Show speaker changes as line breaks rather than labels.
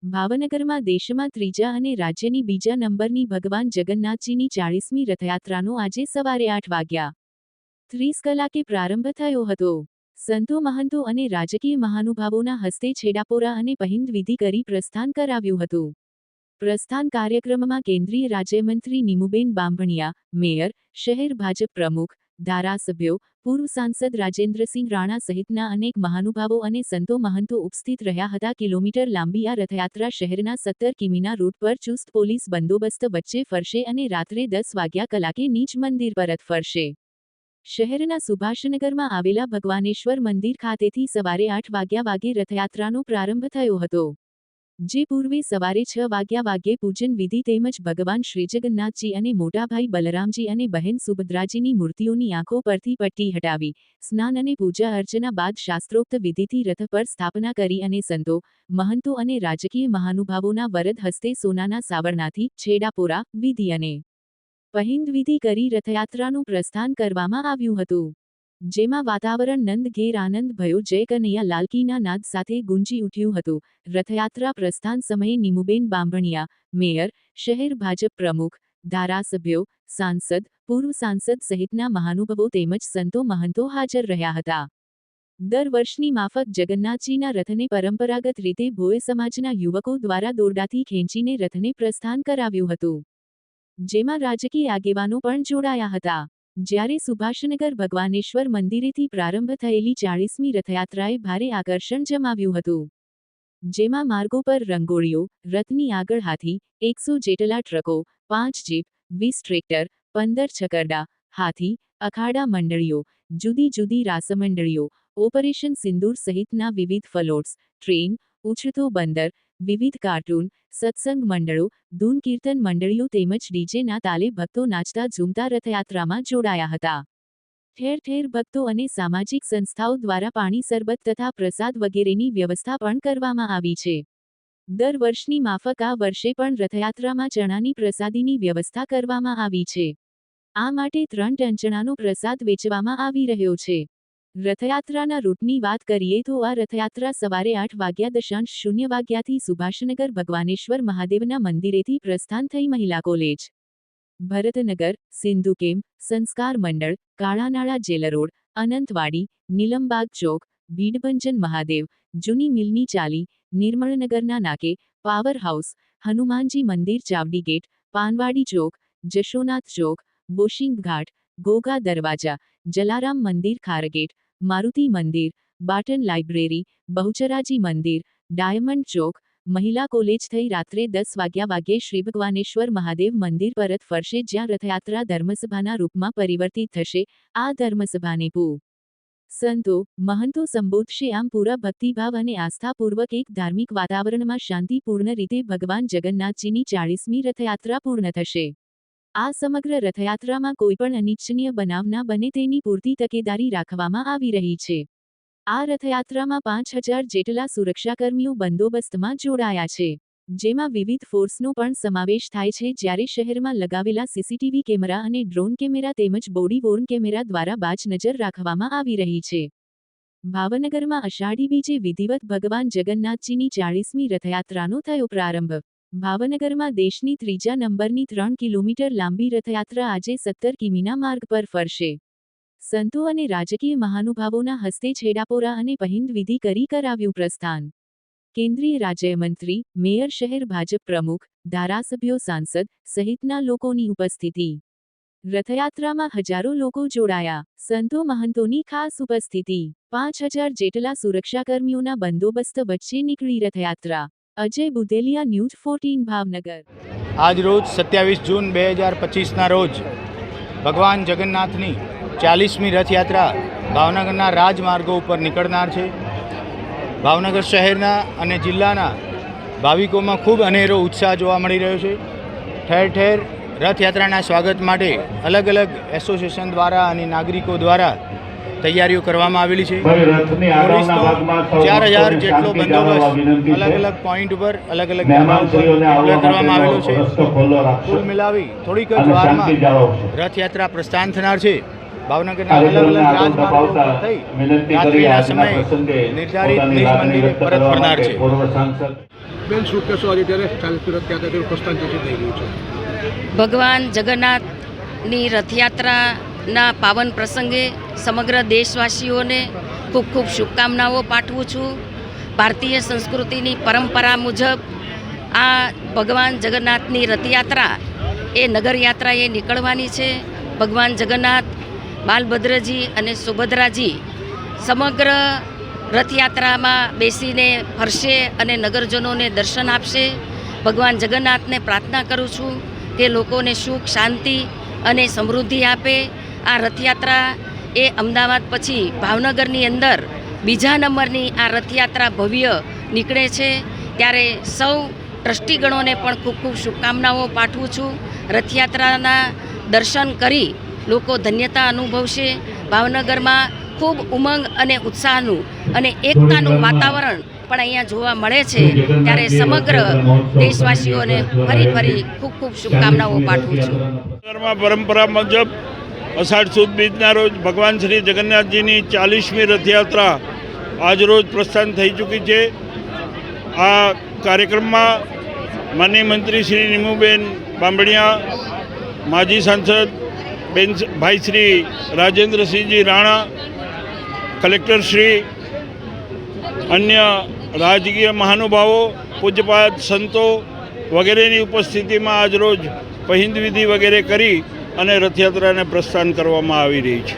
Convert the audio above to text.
ભાવનગરમાં દેશમાં ત્રીજા અને રાજ્યની બીજા નંબરની ભગવાન જગન્નાથજીની 40મી રથયાત્રાનો આજે સવારે 8:30 કલાકે પ્રારંભ થયો હતો। સંતો મહંતો અને રાજકીય મહાનુભાવોના હસ્તે છેડાપોરા અને પહિંદ વિધિ કરી પ્રસ્થાન કરાવ્યું હતું। પ્રસ્થાન કાર્યક્રમમાં કેન્દ્રીય રાજ્યમંત્રી નીમુબેન બાંભણિયા, મેયર, શહેર ભાજપ પ્રમુખ, ધારાસભ્યો, પૂર્વ સાંસદ રાજેન્દ્રસિંહ રાણા સહિતના અનેક મહાનુભાવો અને સંતો મહંતો ઉપસ્થિત રહ્યા હતા। કિલોમીટર લાંબી આ રથયાત્રા શહેરના 17 કિમીના રૂટ પર ચુસ્ત પોલીસ બંદોબસ્ત વચ્ચે ફરશે અને રાત્રે 10 કલાકે નીચ મંદિર પરત ફરશે। શહેરના સુભાષનગરમાં આવેલા ભગવાનેશ્વર મંદિર ખાતેથી સવારે 8 વાગે રથયાત્રાનો પ્રારંભ થયો હતો, જે પૂર્વે સવારે 6 વાગ્યે પૂજન વિધિ તેમજ ભગવાન શ્રી જગન્નાથજી અને મોટાભાઈ બલરામજી અને બહેન સુભદ્રાજીની મૂર્તિઓની આંખો પરથી પટ્ટી હટાવી સ્નાન અને પૂજા અર્ચના બાદ શાસ્ત્રોક્ત વિધિથી રથ પર સ્થાપના કરી અને સંતો, મહંતો અને રાજકીય મહાનુભાવોના વરદ હસ્તે સોનાના સાવરણાથી છેડાપોરા વિધિ અને પહિંદ વિધિ કરી રથયાત્રાનું પ્રસ્થાન કરવામાં આવ્યું હતું, જેમાં વાતાવરણ નંદ ઘેર આનંદ ભયો જય કનૈયા લાલકીના નાદ સાથે ગુંજી ઉઠ્યું હતું। રથયાત્રા પ્રસ્થાન સમયે નીમુબેન બાંભણિયા, મેયર, શહેર ભાજપ પ્રમુખ, ધારાસભ્યો, સાંસદ, પૂર્વ સાંસદ સહિતના મહાનુભાવો તેમજ સંતો મહંતો હાજર રહ્યા હતા। દર વર્ષની માફક જગન્નાથજીના રથને પરંપરાગત રીતે ભોય સમાજના યુવકો દ્વારા દોરડાથી ખેંચીને રથને પ્રસ્થાન કરાવ્યું હતું, જેમાં રાજકીય આગેવાનો પણ જોડાયા હતા। જ્યારે સુભાષનગર ભગવાનેશ્વર મંદિરેથી પ્રારંભ થયેલી 40મી રથયાત્રાએ ભારે આકર્ષણ જમાવ્યું હતું, જેમાં માર્ગો પર રંગોળીઓ, રથની આગળ હાથી, 100 જેટલા ટ્રકો, 5 જીપ, 20 ટ્રેક્ટર, 15 છકરડા, હાથી, અખાડા મંડળીઓ, જુદી જુદી રાસમંડળીઓ, ઓપરેશન સિંદૂર સહિતના વિવિધ ફ્લોટ્સ, ટ્રેન, ઉછળતો બંદર, વિવિધ કાર્ટૂન, સત્સંગ મંડળો, ધૂન કીર્તન મંડળીઓ તેમજ ડીજેના તાલે ભક્તો નાચતા ઝૂમતા રથયાત્રામાં જોડાયા હતા। ઠેર ઠેર ભક્તો અને સામાજિક સંસ્થાઓ દ્વારા પાણી સરબત તથા પ્રસાદ વગેરેની વ્યવસ્થા પણ કરવામાં આવી છે। દર વર્ષની માફક આ વર્ષે પણ રથયાત્રામાં ચણાની પ્રસાદીની વ્યવસ્થા કરવામાં આવી છે। આ માટે 3 ટન ચણાનો પ્રસાદ વેચવામાં આવી રહ્યો છે। રથયાત્રાના રૂટની વાત કરીએ તો આ રથયાત્રા સવારે 8:00 વાગ્યાથી સુભાષનગર ભગવાનેશ્વર મહાદેવના મંદિરેથી પ્રસ્થાન થઈ મહિલા કોલેજ, ભરતનગર, સિંધુ કેમ્પ, સંસ્કાર મંડળ, કાળાનાળા જેલ રોડ, અનંતવાડી, નીલમબાગ ચોક, ભીડભંજન મહાદેવ, જૂની મિલની ચાલી, નિર્મળનગરના નાકે, પાવર હાઉસ, હનુમાનજી મંદિર ચાવડી ગેટ, પાનવાડી ચોક, જશોનાથ ચોક, વોશિંગ ઘાટ, ઘોઘા દરવાજા, જલારામ મંદિર ખારગેટ, મારુતિ મંદિર, બાટન લાઇબ્રેરી, બહુચરાજી મંદિર, ડાયમંડ ચોક, મહિલા કોલેજ થઈ રાત્રે 10 વાગ્યે શ્રી ભગવાનેશ્વર મહાદેવ મંદિર પરત ફરશે, જ્યાં રથયાત્રા ધર્મસભાના રૂપમાં પરિવર્તિત થશે। આ ધર્મસભાને સંતો, મહંતો સંબોધશે। આમ પૂરા ભક્તિભાવ અને આસ્થાપૂર્વક એક ધાર્મિક વાતાવરણમાં શાંતિપૂર્ણ રીતે ભગવાન જગન્નાથજીની 40મી રથયાત્રા પૂર્ણ થશે। આ સમગ્ર રથયાત્રામાં કોઈપણ અનિચ્છનીય બનાવ ના બને તેની પૂરતી તકેદારી રાખવામાં આવી રહી છે। આ રથયાત્રામાં 5000 જેટલા સુરક્ષાકર્મીઓ બંદોબસ્તમાં જોડાયા છે, જેમાં વિવિધ ફોર્સનો પણ સમાવેશ થાય છે, જ્યારે શહેરમાં લગાવેલા સીસીટીવી કેમેરા અને ડ્રોન કેમેરા તેમજ બોડી વોર્ન કેમેરા દ્વારા બાજ નજર રાખવામાં આવી રહી છે। ભાવનગરમાં અષાઢી બીજે વિધિવત ભગવાન જગન્નાથજીની 40મી રથયાત્રાનો થયો પ્રારંભ। ભાવનગરમાં દેશની ત્રીજા નંબરની 3 કિલોમીટર લાંબી રથયાત્રા આજે 17 કિમીના માર્ગ પર ફરશે। સંતો અને રાજકીય મહાનુભાવોના હસ્તે છેડાપોરા અને પહિંદ વિધિ કરી કરાવ્યું પ્રસ્થાન। કેન્દ્રીય રાજ્યમંત્રી, મેયર, શહેર ભાજપ પ્રમુખ, ધારાસભ્યો, સાંસદ સહિતના લોકોની ઉપસ્થિતિ। રથયાત્રામાં હજારો લોકો જોડાયા। સંતો મહંતોની ખાસ ઉપસ્થિતિ। 5000 જેટલા સુરક્ષાકર્મીઓના બંદોબસ્ત વચ્ચે નીકળી રથયાત્રા। અજય બુદેલિયા, ન્યૂઝ 14 ભાવનગર।
આજ રોજ 27 જૂન 2025ના રોજ ભગવાન જગન્નાથની 40મી રથયાત્રા ભાવનગરના રાજમાર્ગો ઉપર નીકળનાર છે। ભાવનગર શહેરના અને જિલ્લાના ભાવિકોમાં ખૂબ અનેરો ઉત્સાહ જોવા મળી રહ્યો છે। ઠેર ઠેર રથયાત્રાના સ્વાગત માટે અલગ અલગ એસોસિએશન દ્વારા અને નાગરિકો દ્વારા તૈયારીઓ કરવામાં આવેલી છે। પોલીસનો 4000 જેટલો બંદોબસ્ત અલગ અલગ પોઈન્ટ ઉપર અલગ અલગ જગ્યા ઉપર કરવામાં આવેલો છે। કુલ મિલાવી થોડીક જ વારમાં રથયાત્રા પ્રસ્થાન થનાર છે। ભાવનગરના અલગ અલગ રાજમાર્ગો પર થઈ રાત્રિના સમયે નિર્ધારિત નિજ મંદિરે પરત ફરનાર છે।
બેન શું કહેશો આજે ત્યારે 40મી રથયાત્રાનું પ્રસ્થાન જે છે થઈ રહ્યું છે?
ભગવાન જગન્નાથની રથયાત્રાના પાવન પ્રસંગે સમગ્ર દેશવાસીઓને ખૂબ ખૂબ શુભકામનાઓ પાઠવું છું. ભારતીય સંસ્કૃતિની પરંપરા મુજબ આ ભગવાન જગન્નાથની રથયાત્રા એ નગરયાત્રાએ નીકળવાની છે. ભગવાન જગન્નાથ, બાલભદ્રજી અને સુભદ્રાજી સમગ્ર રથયાત્રામાં બેસીને ફરશે અને નગરજનોને દર્શન આપશે. ભગવાન જગન્નાથને પ્રાર્થના કરું છું કે લોકોને સુખ, શાંતિ અને સમૃદ્ધિ આપે. આ રથયાત્રા એ અમદાવાદ પછી ભાવનગરની અંદર બીજા નંબરની આ રથયાત્રા ભવ્ય નીકળે છે. ત્યારે સૌ ટ્રસ્ટીગણોને પણ ખૂબ ખૂબ શુભકામનાઓ પાઠવું છું. રથયાત્રાના દર્શન કરી લોકો ધન્યતા અનુભવશે. ભાવનગરમાં ખૂબ ઉમંગ અને ઉત્સાહનું અને એકતાનું વાતાવરણ પણ અહીંયા જોવા મળે છે. ત્યારે સમગ્ર દેશવાસીઓને ફરી ખૂબ ખૂબ શુભકામનાઓ પાઠવું છું.
પરંપરા મુજબ અષાઢ સુદ બીજના રોજ ભગવાન શ્રી જગન્નાથજીની 40મી રથયાત્રા આજરોજ પ્રસ્થાન થઈ ચૂકી છે. આ કાર્યક્રમમાં માનનીય મંત્રી શ્રી નીમુબેન બાંભણિયા, માજી સાંસદ બેન ભાઈ શ્રી રાજેન્દ્રસિંહજી રાણા, કલેક્ટર શ્રી, અન્ય રાજકીય મહાનુભાવો, પૂજ્યપાદ સંતો વગેરેની ઉપસ્થિતિમાં આજરોજ પહિંદ વિધિ વગેરે કરી અને રથયાત્રાને પ્રસ્થાન કરવામાં આવી રહી છે.